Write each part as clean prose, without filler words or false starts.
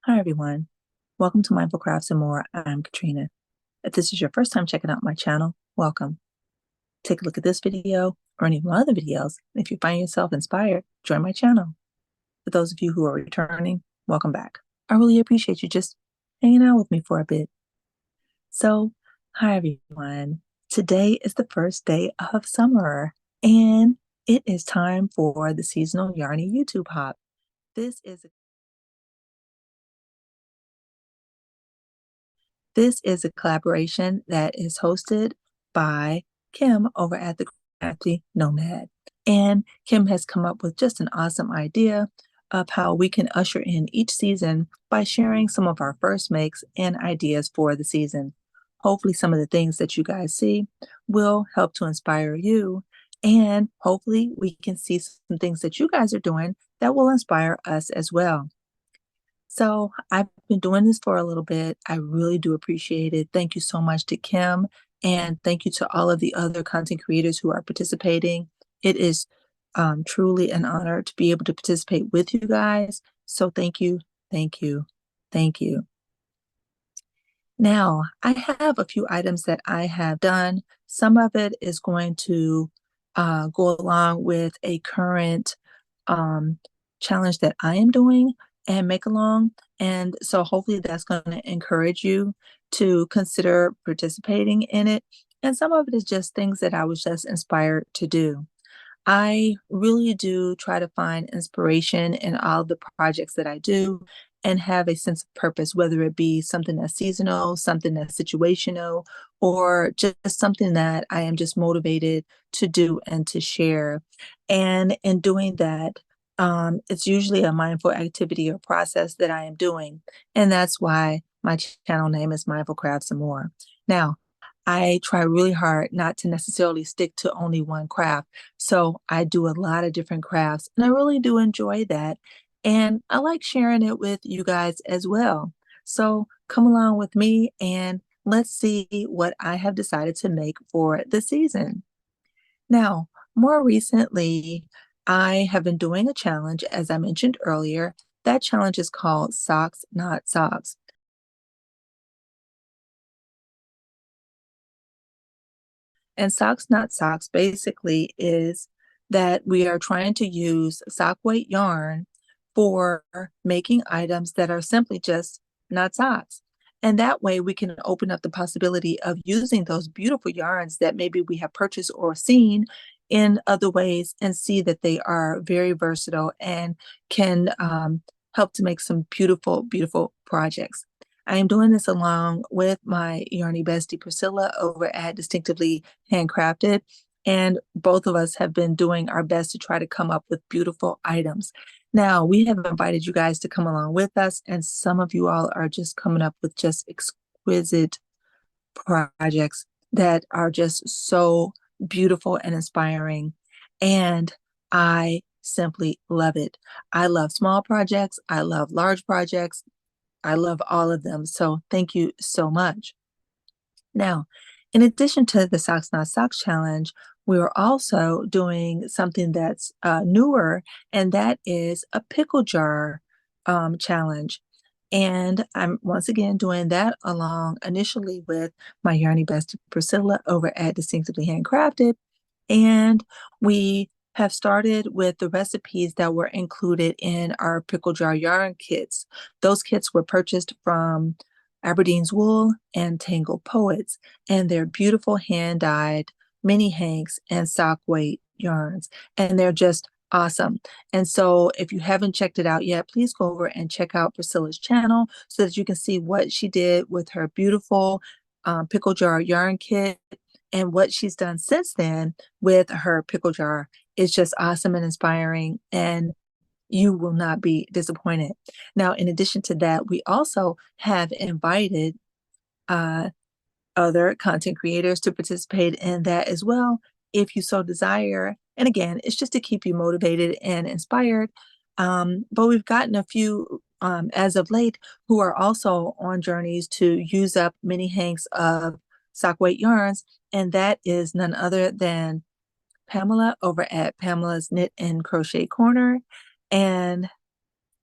Hi, everyone. Welcome to Mindful Crafts and More. I'm Katrina. If this is your first time checking out my channel, welcome. Take a look at this video or any of my other videos. If you find yourself inspired, join my channel. For those of you who are returning, welcome back. I really appreciate you just hanging out with me for a bit. So, hi, everyone. Today is the first day of summer, and it is time for the Seasonal Yarny YouTube Hop. This is a This is a collaboration that is hosted by Kim over at the Crafty Nomad. And Kim has come up with just an awesome idea of how we can usher in each season by sharing some of our first makes and ideas for the season. Hopefully, some of the things that you guys see will help to inspire you. And hopefully, we can see some things that you guys are doing that will inspire us as well. So I've been doing this for a little bit. I really do appreciate it. Thank you so much to Kim, and thank you to all of the other content creators who are participating. It is truly an honor to be able to participate with you guys. So thank you, thank you, thank you. Now, I have a few items that I have done. Some of it is going to go along with a current um, challenge that I am doing and make along. And so hopefully that's going to encourage you to consider participating in it. And some of it is just things that I was just inspired to do. I really do try to find inspiration in all the projects that I do and have a sense of purpose, whether it be something that's seasonal, something that's situational, or just something that I am just motivated to do and to share. And in doing that, it's usually a mindful activity or process that I am doing. And that's why my channel name is Mindful Crafts and More. Now, I try really hard not to necessarily stick to only one craft. So I do a lot of different crafts and I really do enjoy that. And I like sharing it with you guys as well. So come along with me and let's see what I have decided to make for the season. Now, more recently, I have been doing a challenge, as I mentioned earlier. That challenge is called Socks Not Socks. And Socks Not Socks basically is that we are trying to use sock weight yarn for making items that are simply just not socks. And that way we can open up the possibility of using those beautiful yarns that maybe we have purchased or seen in other ways and see that they are very versatile and can help to make some beautiful, beautiful projects. I am doing this along with my yarny bestie Pricilla over at Distinctively Handcrafted. And both of us have been doing our best to try to come up with beautiful items. Now, we have invited you guys to come along with us, and some of you all are just coming up with just exquisite projects that are just so beautiful and inspiring. And I simply love it. I love small projects, I love large projects, I love all of them. So thank you so much. Now, in addition to the Socks Not Socks challenge, we are also doing something that's newer, and that is a pickle jar challenge. And I'm once again doing that along initially with my yarny bestie Pricilla over at Distinctively Handcrafted. And we have started with the recipes that were included in our pickle jar yarn kits. Those kits were purchased from Aberdeen's Wool and Tangle Poets, and they're beautiful hand-dyed mini hanks and sock weight yarns, and they're just awesome. And so if you haven't checked it out yet, please go over and check out Priscilla's channel so that you can see what she did with her beautiful pickle jar yarn kit and what she's done since then with her pickle jar is just awesome and inspiring, and you will not be disappointed. Now, in addition to that, we also have invited uh, other content creators to participate in that as well, if you so desire. And again, it's just to keep you motivated and inspired. But we've gotten a few as of late who are also on journeys to use up mini hanks of sock weight yarns, and that is none other than Pamela over at Pamela's Knit and Crochet Corner. And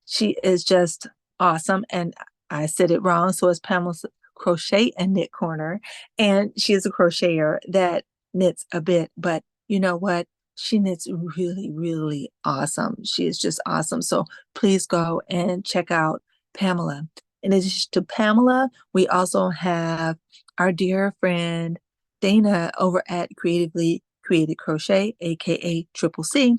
she is just awesome. And I said it wrong. So it's Pamela's Crochet and Knit Corner. And she is a crocheter that knits a bit, but you know what? She knits really, really awesome. She is just awesome. So please go and check out Pamela. In addition to Pamela, we also have our dear friend Dana over at Creatively Created Crochet, aka Triple C.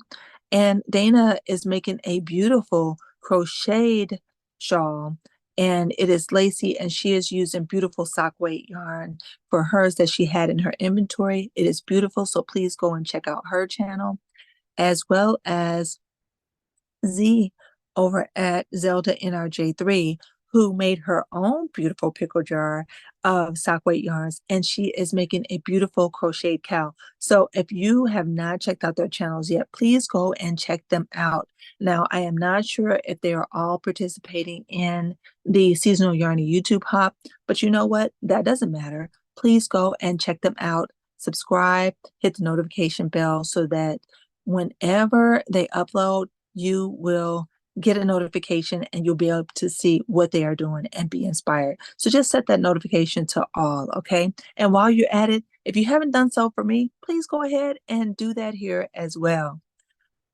And Dana is making a beautiful crocheted shawl, and it is lacy, and she is using beautiful sock weight yarn for hers that she had in her inventory. It is beautiful, so please go and check out her channel, as well as Z over at ZeldaNRJ3, who made her own beautiful pickle jar of sock weight yarns, and she is making a beautiful crocheted cowl. So if you have not checked out their channels yet, please go and check them out. Now, I am not sure if they are all participating in the Seasonal Yarny YouTube Hop, but you know what? That doesn't matter. Please go and check them out. Subscribe, hit the notification bell so that whenever they upload, you will get a notification and you'll be able to see what they are doing and be inspired. So just set that notification to all, okay? And while you're at it, if you haven't done so for me, please go ahead and do that here as well.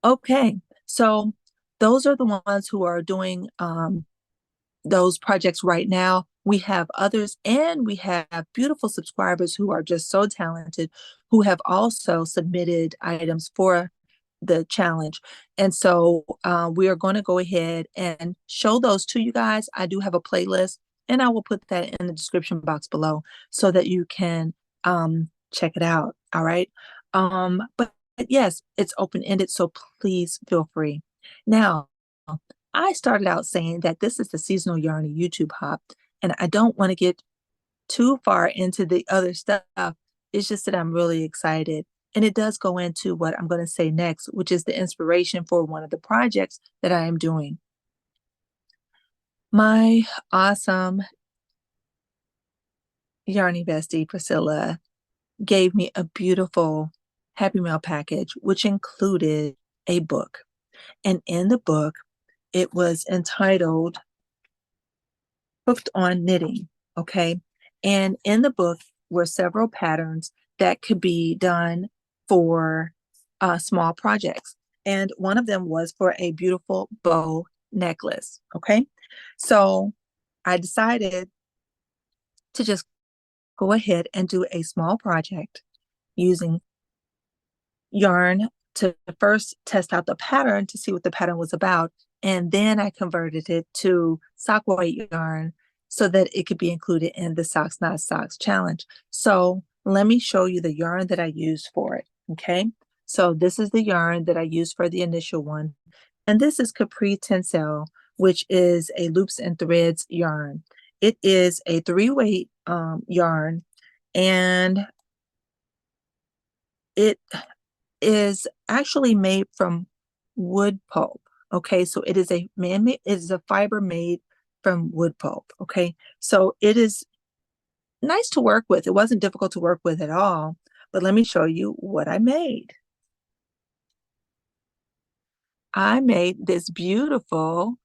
Okay, so those are the ones who are doing those projects right now. We have others, and we have beautiful subscribers who are just so talented, who have also submitted items for the challenge. And so we are going to go ahead and show those to you guys. I do have a playlist, and I will put that in the description box below so that you can check it out. All right. But yes, it's open-ended, so please feel free. Now, I started out saying that this is the Seasonal Yarny YouTube Hop, and I don't want to get too far into the other stuff. It's just that I'm really excited. And it does go into what I'm going to say next, which is the inspiration for one of the projects that I am doing. My awesome Yarny bestie, Pricilla, gave me a beautiful Happy Mail package, which included a book. And in the book, it was entitled Hooked on Knitting, okay? And in the book were several patterns that could be done for small projects. And one of them was for a beautiful bow necklace, okay? So I decided to just go ahead and do a small project using yarn to first test out the pattern to see what the pattern was about. And then I converted it to sock weight yarn so that it could be included in the Socks Not Socks challenge. So let me show you the yarn that I used for it, okay? So this is the yarn that I used for the initial one. And this is Capri Tencel, which is a loops and threads yarn. It is a 3-weight yarn, and it is actually made from wood pulp. Okay, so it is a man-made, it is a fiber made from wood pulp. Okay, so it is nice to work with. It wasn't difficult to work with at all. But let me show you what I made. I made this beautiful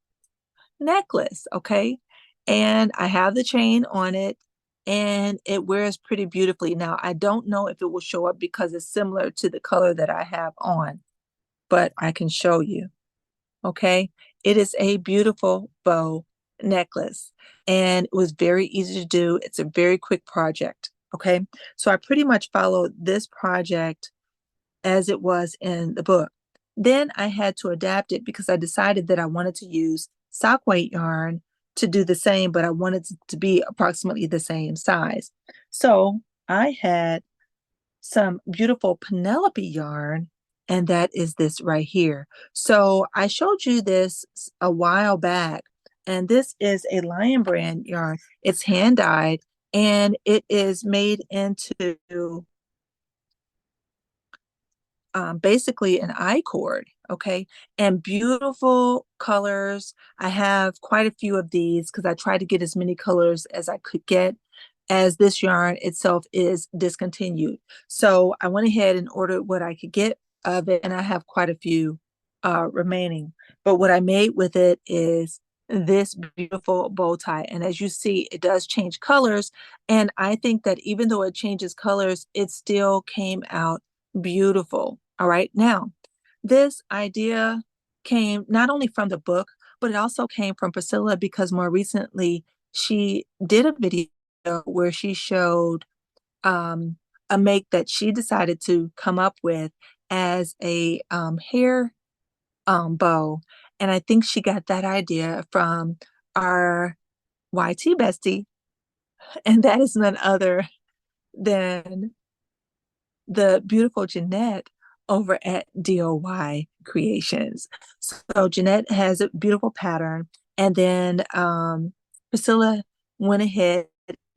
necklace, okay? And I have the chain on it, and it wears pretty beautifully. Now, I don't know if it will show up because it's similar to the color that I have on, but I can show you, okay? It is a beautiful bow necklace, and it was very easy to do. It's a very quick project, okay? So I pretty much followed this project as it was in the book. Then I had to adapt it because I decided that I wanted to use sock weight yarn to do the same, but I wanted it to be approximately the same size. So I had some beautiful Penelope yarn, and that is this right here. So I showed you this a while back, and this is a Lion Brand yarn. It's hand dyed, and it is made into basically an I-cord, okay? And beautiful colors. I have quite a few of these because I tried to get as many colors as I could get, as this yarn itself is discontinued. So I went ahead and ordered what I could get of it, and I have quite a few remaining. But what I made with it is this beautiful bow tie. And as you see, it does change colors. And I think that even though it changes colors, it still came out beautiful. All right. Now, this idea came not only from the book, but it also came from Pricilla because more recently she did a video where she showed a make that she decided to come up with as a hair bow. And I think she got that idea from our YT bestie, and that is none other than the beautiful Jeanette over at DOY Creations. So Jeanette has a beautiful pattern, and then Priscilla went ahead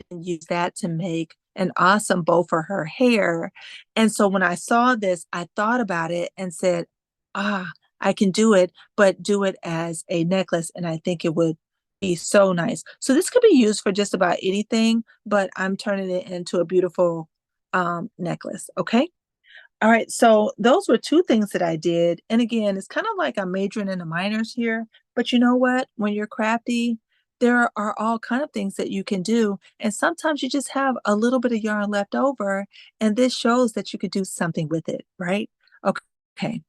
and used that to make an awesome bow for her hair. And so when I saw this, I thought about it and said, ah, I can do it, but do it as a necklace. And I think it would be so nice. So this could be used for just about anything, but I'm turning it into a beautiful necklace. Okay. All right. So those were two things that I did. And again, it's kind of like I'm majoring in the minors here. But you know what? When you're crafty, there are all kind of things that you can do. And sometimes you just have a little bit of yarn left over. And this shows that you could do something with it, right? Okay.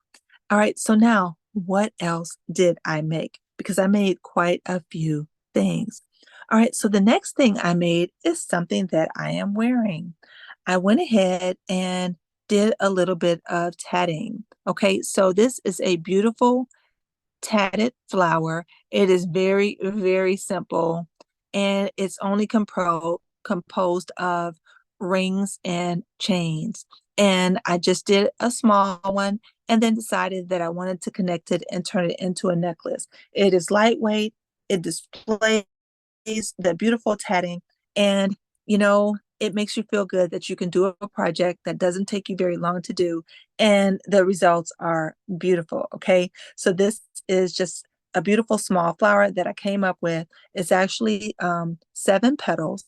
All right. So now what else did I make? Because I made quite a few things. All right. So the next thing I made is something that I am wearing. I went ahead and did a little bit of tatting. Okay, so this is a beautiful tatted flower. It is very, very simple, and it's only composed of rings and chains. And I just did a small one and then decided that I wanted to connect it and turn it into a necklace. It is lightweight. It displays the beautiful tatting, and it makes you feel good that you can do a project that doesn't take you very long to do, and the results are beautiful. Okay, so this is just a beautiful small flower that I came up with. It's actually 7 petals,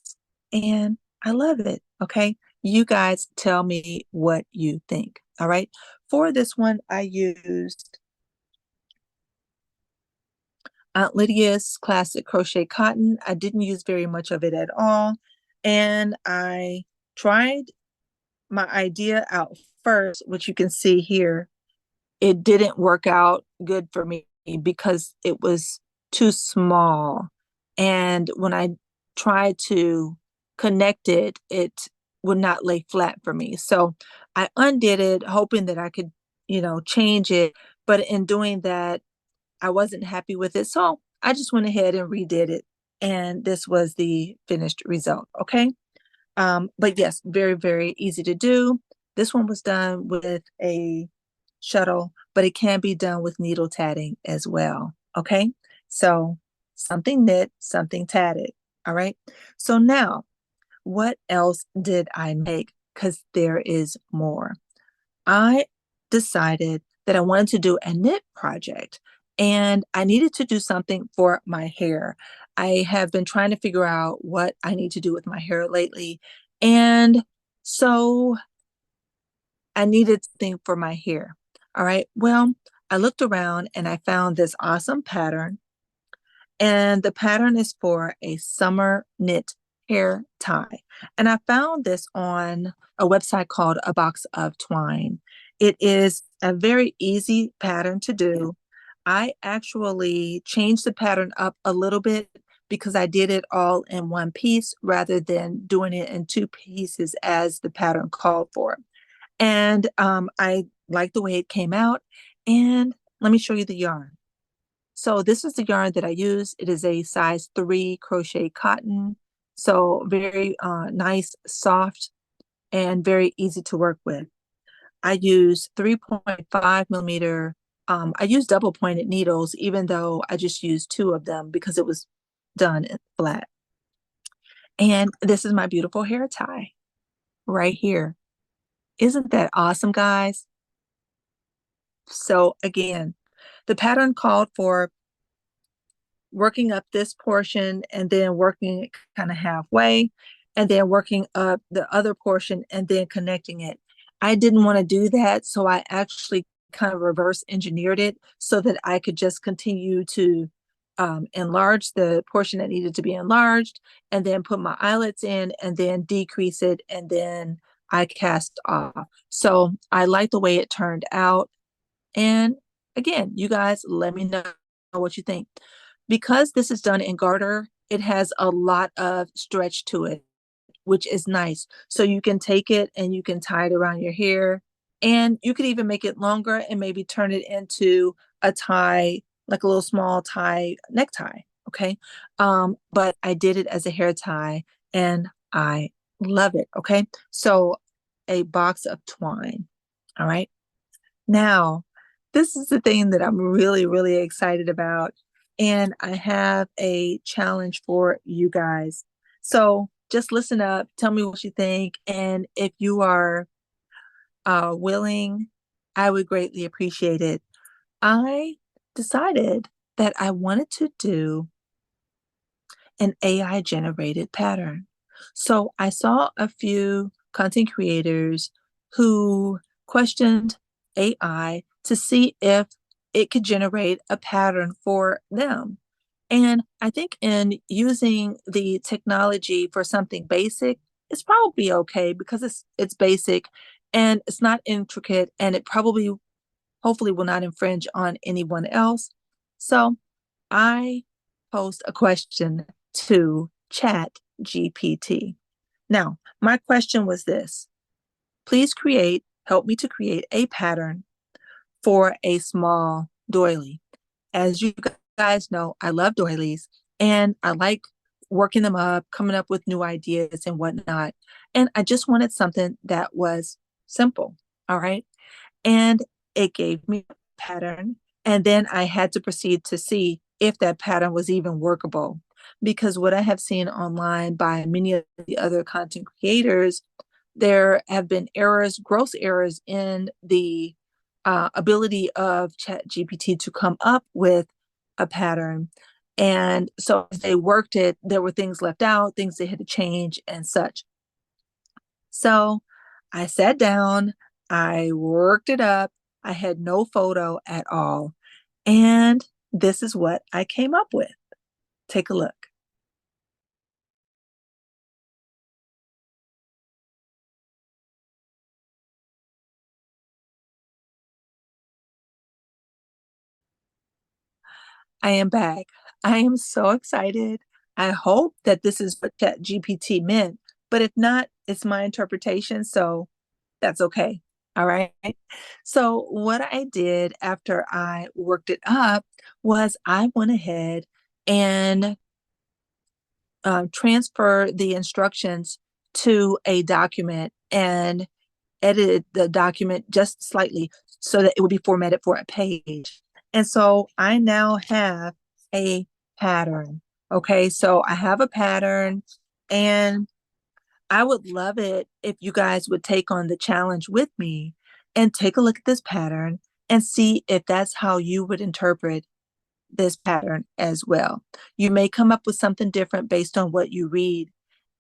and I love it. Okay, you guys tell me what you think. All right, for this one I used Aunt Lydia's classic crochet cotton. I didn't use very much of it at all. And I tried my idea out first, which you can see here. It didn't work out good for me because it was too small. And when I tried to connect it, it would not lay flat for me. So I undid it, hoping that I could, change it. But in doing that, I wasn't happy with it. So I just went ahead and redid it. And this was the finished result. Okay. But yes, very, very easy to do. This one was done with a shuttle, but it can be done with needle tatting as well. Okay. So something knit, something tatted. All right. So now, what else did I make? Because there is more. I decided that I wanted to do a knit project and I needed to do something for my hair. I have been trying to figure out what I need to do with my hair lately. And so I needed something for my hair. All right. Well, I looked around and I found this awesome pattern. And the pattern is for a summer knit hair tie. And I found this on a website called A Box of Twine. It is a very easy pattern to do. I actually changed the pattern up a little bit because I did it all in one piece rather than doing it in 2 pieces as the pattern called for. And I like the way it came out. And let me show you the yarn. So this is the yarn that I use. It is a size 3 crochet cotton. So very nice, soft, and very easy to work with. I use 3.5 millimeter. I use double pointed needles, even though I just used 2 of them because it was done flat. And this is my beautiful hair tie right here. Isn't that awesome, guys? So again, the pattern called for working up this portion and then working it kind of halfway and then working up the other portion and then connecting it. I didn't want to do that, so I actually kind of reverse engineered it so that I could just continue to enlarge the portion that needed to be enlarged, and then put my eyelets in, and then decrease it, and then I cast off. So I like the way it turned out. And again, you guys, let me know what you think. Because this is done in garter, it has a lot of stretch to it, which is nice. So you can take it and you can tie it around your hair, and you could even make it longer and maybe turn it into a tie, like a little small tie necktie. Okay. But I did it as a hair tie and I love it. Okay. So a box of twine. All right. Now, this is the thing that I'm really, really excited about. And I have a challenge for you guys. So just listen up, tell me what you think. And if you are willing, I would greatly appreciate it. I decided that I wanted to do an AI generated pattern. So I saw a few content creators who questioned AI to see if it could generate a pattern for them. And I think in using the technology for something basic, it's probably okay because it's basic and it's not intricate, and it probably hopefully will not infringe on anyone else. So I posed a question to Chat GPT. Now, my question was this: please help me to create a pattern for a small doily. As you guys know, I love doilies and I like working them up, coming up with new ideas and whatnot. And I just wanted something that was simple. All right. And it gave me a pattern. And then I had to proceed to see if that pattern was even workable. Because what I have seen online by many of the other content creators, there have been errors, gross errors in the ability of ChatGPT to come up with a pattern. And so as they worked it, there were things left out, things they had to change and such. So I sat down, I worked it up. I had no photo at all. And this is what I came up with. Take a look. I am back. I am so excited. I hope that this is what ChatGPT meant, but if not, it's my interpretation, so that's okay. All right. So, what I did after I worked it up was I went ahead and transfer the instructions to a document and edited the document just slightly so that it would be formatted for a page. And so I now have a pattern. Okay, so I have a pattern, and I would love it if you guys would take on the challenge with me and take a look at this pattern and see if that's how you would interpret this pattern as well. You may come up with something different based on what you read.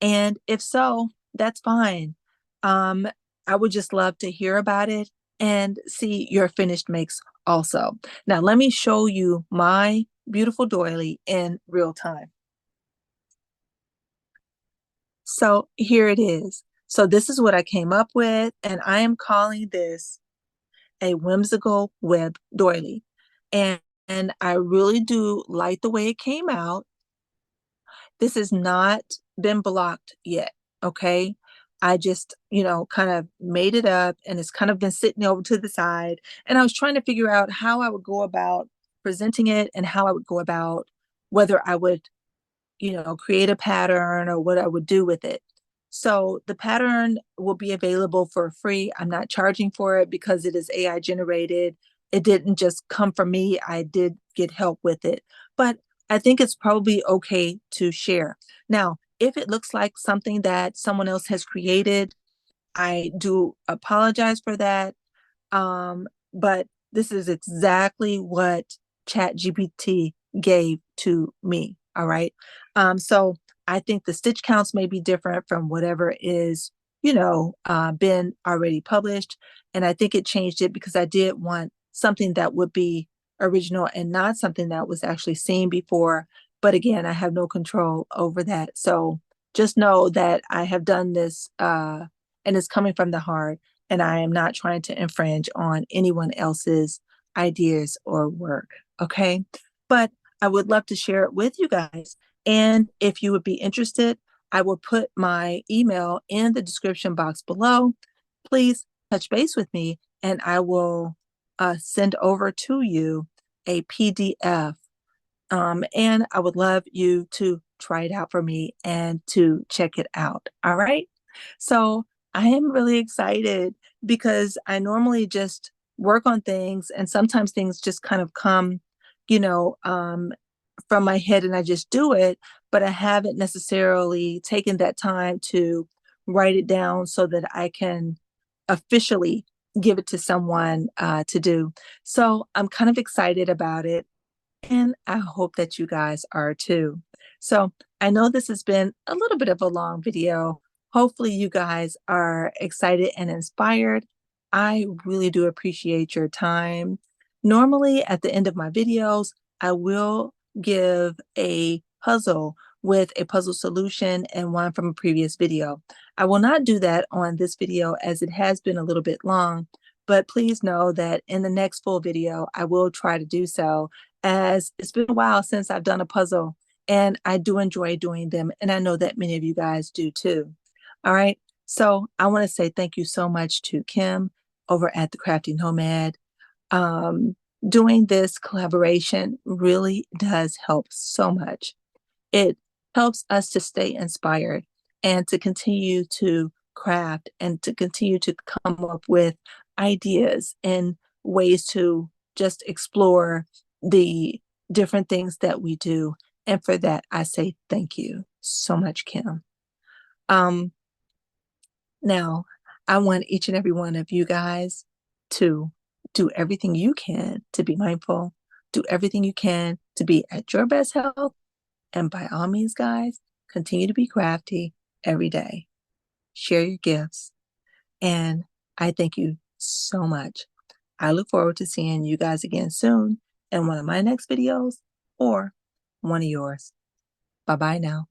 And if so, that's fine. Um, I would just love to hear about it and see your finished makes also. Now, let me show you my beautiful doily in real time. So here it is. So this is what I came up with, and I am calling this a whimsical web doily. And I really do like the way it came out. This has not been blocked yet, okay? I just, kind of made it up, and it's kind of been sitting over to the side. And I was trying to figure out how I would go about presenting it and how I would go about whether I would, create a pattern or what I would do with it. So the pattern will be available for free. I'm not charging for it because it is AI generated. It didn't just come from me. I did get help with it. But I think it's probably okay to share. Now, if it looks like something that someone else has created, I do apologize for that. But this is exactly what ChatGPT gave to me. All right. So I think the stitch counts may be different from whatever is, been already published. And I think it changed it because I did want something that would be original and not something that was actually seen before. But again, I have no control over that. So just know that I have done this and it's coming from the heart, and I am not trying to infringe on anyone else's ideas or work. Okay. But I would love to share it with you guys. And if you would be interested, I will put my email in the description box below. Please touch base with me and I will send over to you a PDF. And I would love you to try it out for me and to check it out. All right. So I am really excited because I normally just work on things and sometimes things just kind of come, you know, from my head and I just do it, but I haven't necessarily taken that time to write it down so that I can officially give it to someone to do. So I'm kind of excited about it. And I hope that you guys are too. So I know this has been a little bit of a long video. Hopefully you guys are excited and inspired. I really do appreciate your time. Normally at the end of my videos, I will give a puzzle with a puzzle solution and one from a previous video. I will not do that on this video as it has been a little bit long, but please know that in the next full video, I will try to do so, as it's been a while since I've done a puzzle and I do enjoy doing them. And I know that many of you guys do too. All right. So I want to say thank you so much to Kim over at the Crafty Nomad. Doing this collaboration really does help so much. It helps us to stay inspired and to continue to craft and to continue to come up with ideas and ways to just explore the different things that we do. And for that, I say thank you so much, Kim. Now, I want each and every one of you guys to do everything you can to be mindful, do everything you can to be at your best health. And by all means, guys, continue to be crafty every day. Share your gifts. And I thank you so much. I look forward to seeing you guys again soon in one of my next videos or one of yours. Bye-bye now.